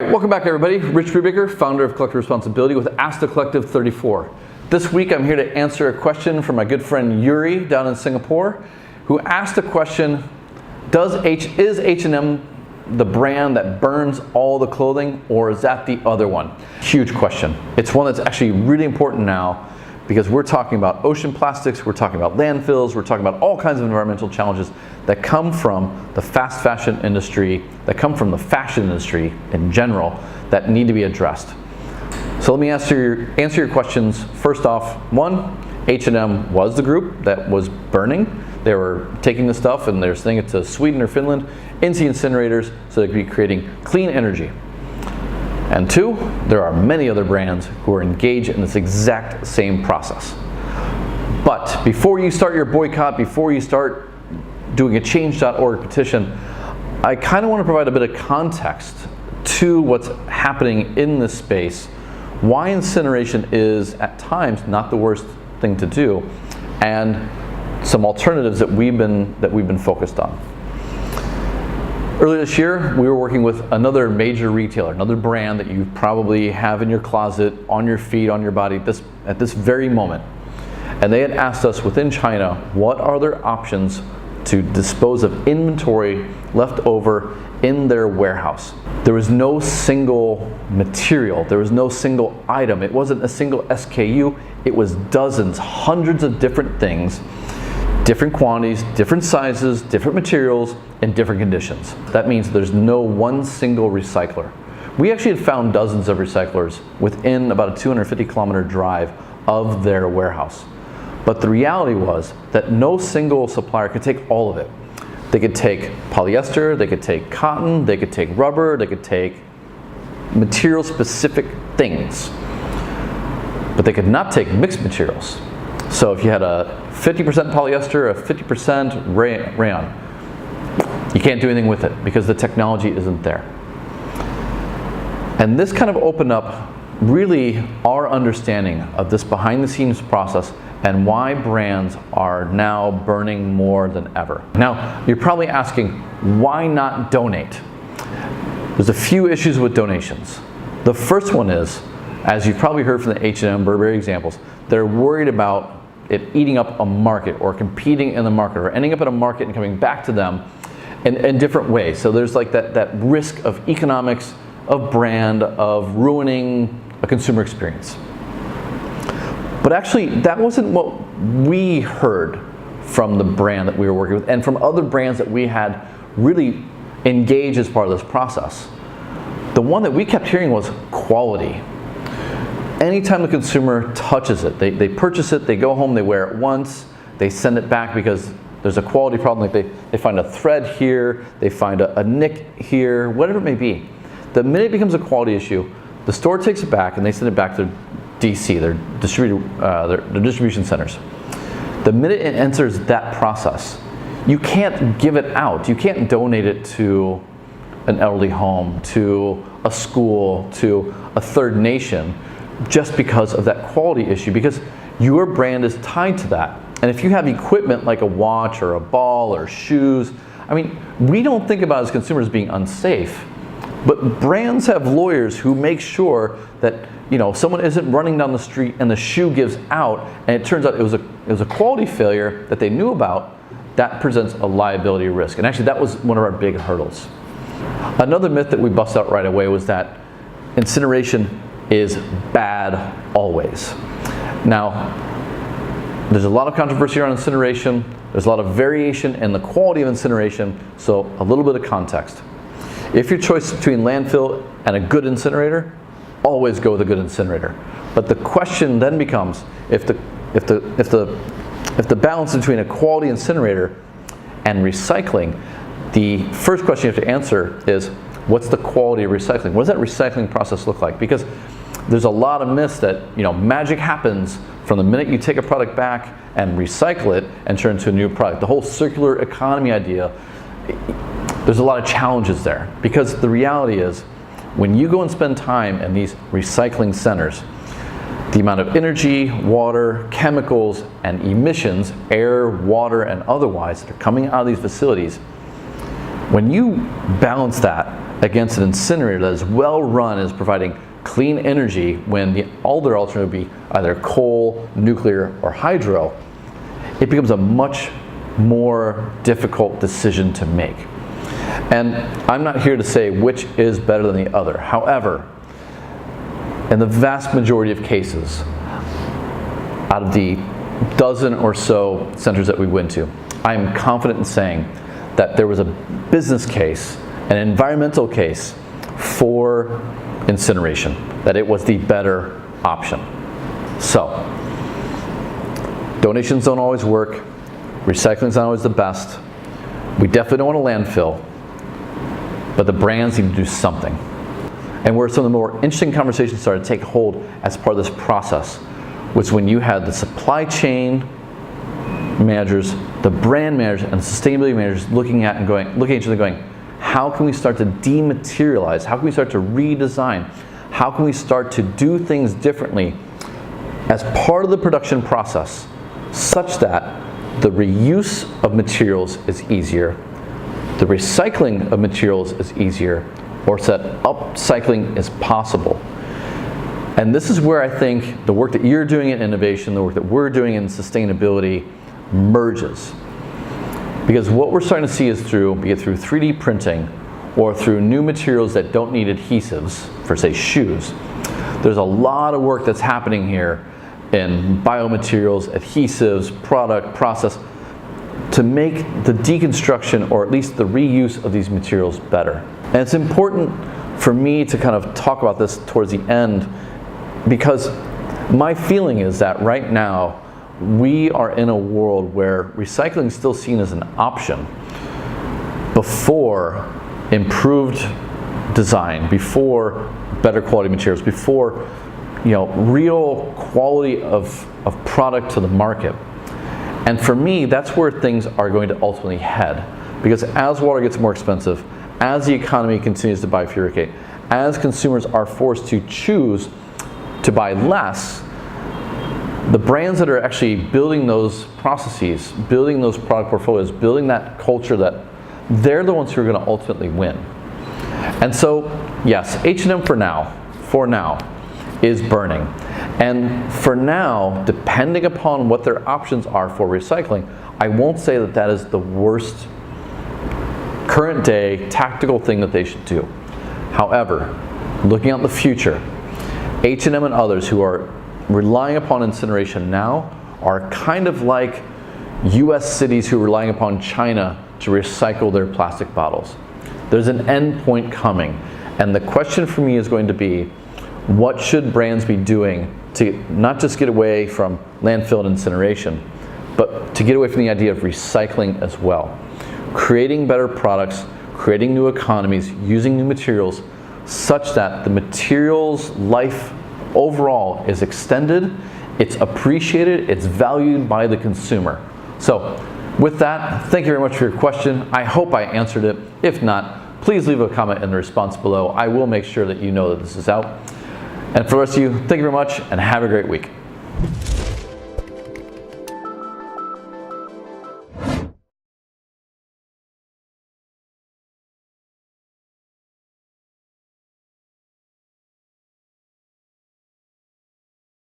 Welcome back, everybody. Rich Brubaker, founder of Collective Responsibility with AsktheCollective 34. This week I'm here to answer a question from my good friend Yuri down in Singapore, who asked the question, is H&M the brand that burns all the clothing, or is that the other one? Huge question. It's one that's actually really important now because we're talking about ocean plastics, we're talking about landfills, we're talking about all kinds of environmental challenges that come from the fast fashion industry, that come from the fashion industry in general, that need to be addressed. So let me answer your questions. First off, one, H&M was the group that was burning. They were taking the stuff and they're sending it to Sweden or Finland into incinerators so they could be creating clean energy. And two, there are many other brands who are engaged in this exact same process. But before you start your boycott, before you start doing a change.org petition, I kind of want to provide a bit of context to what's happening in this space, why incineration is at times not the worst thing to do, and some alternatives that we've been focused on. Earlier this year, we were working with another major retailer, another brand that you probably have in your closet, on your feet, on your body at this very moment. And they had asked us within China, what are their options to dispose of inventory left over in their warehouse? There was no single material, there was no single item, it wasn't a single SKU, it was dozens, hundreds of different things, different quantities, different sizes, different materials, and different conditions. That means there's no one single recycler. We actually had found dozens of recyclers within about a 250-kilometer drive of their warehouse. But the reality was that no single supplier could take all of it. They could take polyester, they could take cotton, they could take rubber, they could take material-specific things. But they could not take mixed materials. So if you had a 50% polyester, a 50% rayon, you can't do anything with it because the technology isn't there. And this kind of opened up really our understanding of this behind the scenes process and why brands are now burning more than ever. Now, you're probably asking, why not donate? There's a few issues with donations. The first one is, as you've probably heard from the H&M, Burberry examples, they're worried about it eating up a market or competing in the market or ending up in a market and coming back to them in different ways. So there's like that risk of economics, of brand, of ruining a consumer experience. But actually, that wasn't what we heard from the brand that we were working with and from other brands that we had really engaged as part of this process. The one that we kept hearing was quality. Anytime the consumer touches it, they purchase it, they go home, they wear it once, they send it back because there's a quality problem, like they find a thread here, they find a nick here, whatever it may be. The minute it becomes a quality issue, the store takes it back and they send it back to DC, their distribution centers. The minute it enters that process, you can't give it out. You can't donate it to an elderly home, to a school, to a third nation, just because of that quality issue, because your brand is tied to that. And if you have equipment like a watch or a ball or shoes, I mean, we don't think about it as consumers being unsafe, but brands have lawyers who make sure that someone isn't running down the street and the shoe gives out and it turns out it was a quality failure that they knew about. That presents a liability risk. And actually that was one of our big hurdles. Another myth that we bust out right away was that incineration is bad always. Now, there's a lot of controversy around incineration. There's a lot of variation in the quality of incineration, so a little bit of context. If your choice is between landfill and a good incinerator, always go with a good incinerator. But the question then becomes, if the balance between a quality incinerator and recycling, the first question you have to answer is, what's the quality of recycling? What does that recycling process look like? Because there's a lot of myths that magic happens from the minute you take a product back and recycle it and turn it into a new product. The whole circular economy idea, there's a lot of challenges there, because the reality is when you go and spend time in these recycling centers, the amount of energy, water, chemicals, and emissions, air, water, and otherwise, that are coming out of these facilities, when you balance that against an incinerator that is well run, is providing clean energy when the other alternative would be either coal, nuclear, or hydro, it becomes a much more difficult decision to make. And I'm not here to say which is better than the other. However, in the vast majority of cases, out of the dozen or so centers that we went to, I am confident in saying that there was a business case, an environmental case for incineration, that it was the better option. So, donations don't always work, recycling is not always the best, we definitely don't want a landfill, but the brands need to do something. And where some of the more interesting conversations started to take hold as part of this process was when you had the supply chain managers, the brand managers, and the sustainability managers looking at each other going, how can we start to dematerialize? How can we start to redesign? How can we start to do things differently as part of the production process such that the reuse of materials is easier, the recycling of materials is easier, or so that upcycling is possible. And this is where I think the work that you're doing in innovation, the work that we're doing in sustainability merges. Because what we're starting to see is be it through 3D printing or through new materials that don't need adhesives, for say shoes, there's a lot of work that's happening here in biomaterials, adhesives, product, process, to make the deconstruction or at least the reuse of these materials better. And it's important for me to kind of talk about this towards the end, because my feeling is that right now we are in a world where recycling is still seen as an option before improved design, before better quality materials, before real quality of product to the market. And for me, that's where things are going to ultimately head, because as water gets more expensive, as the economy continues to bifurcate, as consumers are forced to choose to buy less, the brands that are actually building those processes, building those product portfolios, building that culture, that they're the ones who are going to ultimately win. And so, yes, H&M for now, is burning. And for now, depending upon what their options are for recycling, I won't say that that is the worst current day tactical thing that they should do. However, looking out in the future, H&M and others who are relying upon incineration now are kind of like US cities who are relying upon China to recycle their plastic bottles. There's an end point coming, and the question for me is going to be, what should brands be doing to not just get away from landfill and incineration, but to get away from the idea of recycling as well? Creating better products, creating new economies, using new materials, such that the material's life overall is extended, it's appreciated, it's valued by the consumer. So with that, thank you very much for your question. I hope I answered it. If not, please leave a comment in the response below. I will make sure that you know that this is out. And for the rest of you, thank you very much and have a great week.